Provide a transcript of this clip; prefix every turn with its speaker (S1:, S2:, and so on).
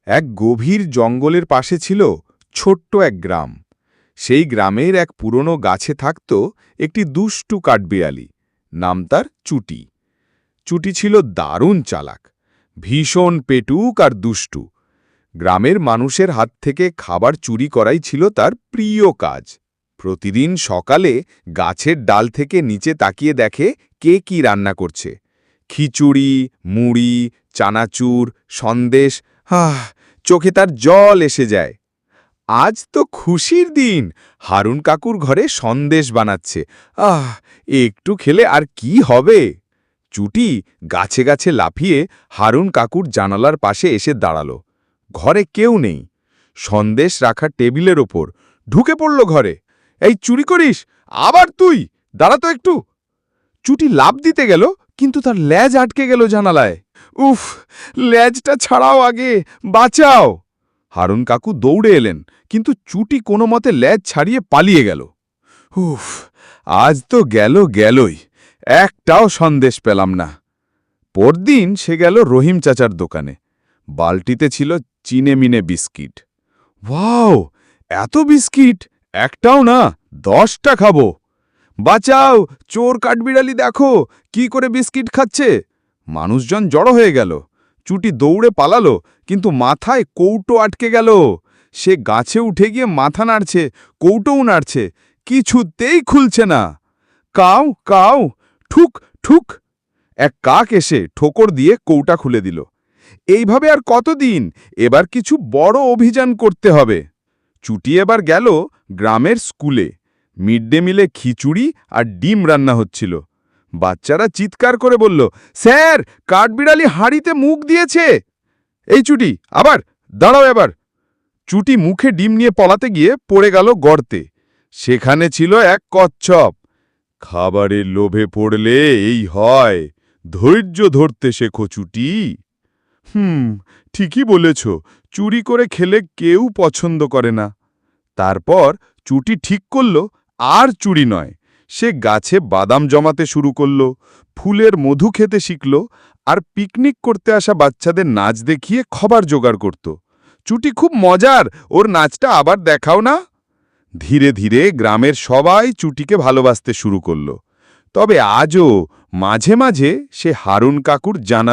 S1: এক গভীর জঙ্গলের পাশে ছিল ছোট্ট এক গ্রাম। সেই গ্রামের এক পুরনো গাছে থাকত একটি দুষ্টু কাঠবিড়ালি। নাম তার চুটি। চুটি ছিল দারুণ চালাক, ভীষণ পেটুক আর দুষ্টু। গ্রামের মানুষের হাত থেকে খাবার চুরি করাই ছিল তার প্রিয় কাজ। প্রতিদিন সকালে গাছের ডাল থেকে নিচে তাকিয়ে দেখে কে কি রান্না করছে। খিচুড়ি, মুড়ি, চানাচুর, সন্দেশ। চোখে তার জল এসে যায়। আজ তো খুশির দিন, হারুন কাকুর ঘরে সন্দেশ বানাচ্ছে। একটু খেলে আর কি হবে। চুটি গাছে গাছে লাফিয়ে হারুন কাকুর জানালার পাশে এসে দাঁড়াল। ঘরে কেউ নেই। সন্দেশ রাখা টেবিলের ওপর ঢুকে পড়ল ঘরে। এই চুরি করিস আবার তুই? দাঁড়া তো একটু। চুটি লাফ দিতে গেল, কিন্তু তার লেজ আটকে গেল জানালায়। উফ, লেজটা ছাড়াও আগে, বাঁচাও। হারুন কাকু দৌড়ে এলেন, কিন্তু চুটি কোনো মতে লেজ ছাড়িয়ে পালিয়ে গেল। উফ, আজ তো গেলই, একটাও সন্দেশ পেলাম না। পরদিন সে গেল রহিম চাচার দোকানে। বালতিতে ছিল চিনেমিনে বিস্কিট। ওয়াও, এত বিস্কিট! একটাও না, 10টা খাবো। বাঁচাও, চোর কাঠবিড়ালি, দেখো কি করে বিস্কিট খাচ্ছে। মানুষজন জড়ো হয়ে গেল। চুটি দৌড়ে পালালো, কিন্তু মাথায় কৌটো আটকে গেল। সে গাছে উঠে গিয়ে মাথা নাড়ছে, কৌটোও নাড়ছে, কিছুতেই খুলছে না। Cow cow, ঠুক ঠুক। এক কাক এসে ঠোকর দিয়ে কৌটা খুলে দিল। এইভাবে আর কতদিন? এবার কিছু বড় অভিযান করতে হবে। চুটি এবার গেল গ্রামের স্কুলে। মিড ডে মিলে খিচুড়ি আর ডিম রান্না হচ্ছিল। বাচ্চারা চিৎকার করে বলল, স্যার, কাঠবিড়ালি হাঁড়িতে মুখ দিয়েছে। এই চুটি, আবার দাঁড়াও এবার। চুটি মুখে ডিম নিয়ে পলাতে গিয়ে পড়ে গেল গর্তে। সেখানে ছিল এক কচ্ছপ। খাবারের লোভে পড়লে এই হয়, ধৈর্য ধরতে শেখো চুটি। ঠিকই বলেছ, চুরি করে খেলে কেউ পছন্দ করে না। তারপর চুটি ঠিক করল আর চুরি নয়। সে গাছে বাদাম জমাতে শুরু করল, ফুলের মধু খেতে শিখল, আর পিকনিক করতে আসা বাচ্চাদের নাচ দেখিয়ে খাবার জোগাড় করত। চুটি খুব মজার, ওর নাচটা আবার দেখাও না। ধীরে ধীরে গ্রামের সবাই চুটিকে ভালোবাসতে শুরু করল। তবে আজও মাঝে মাঝে সে হারুন কাকুর জানালা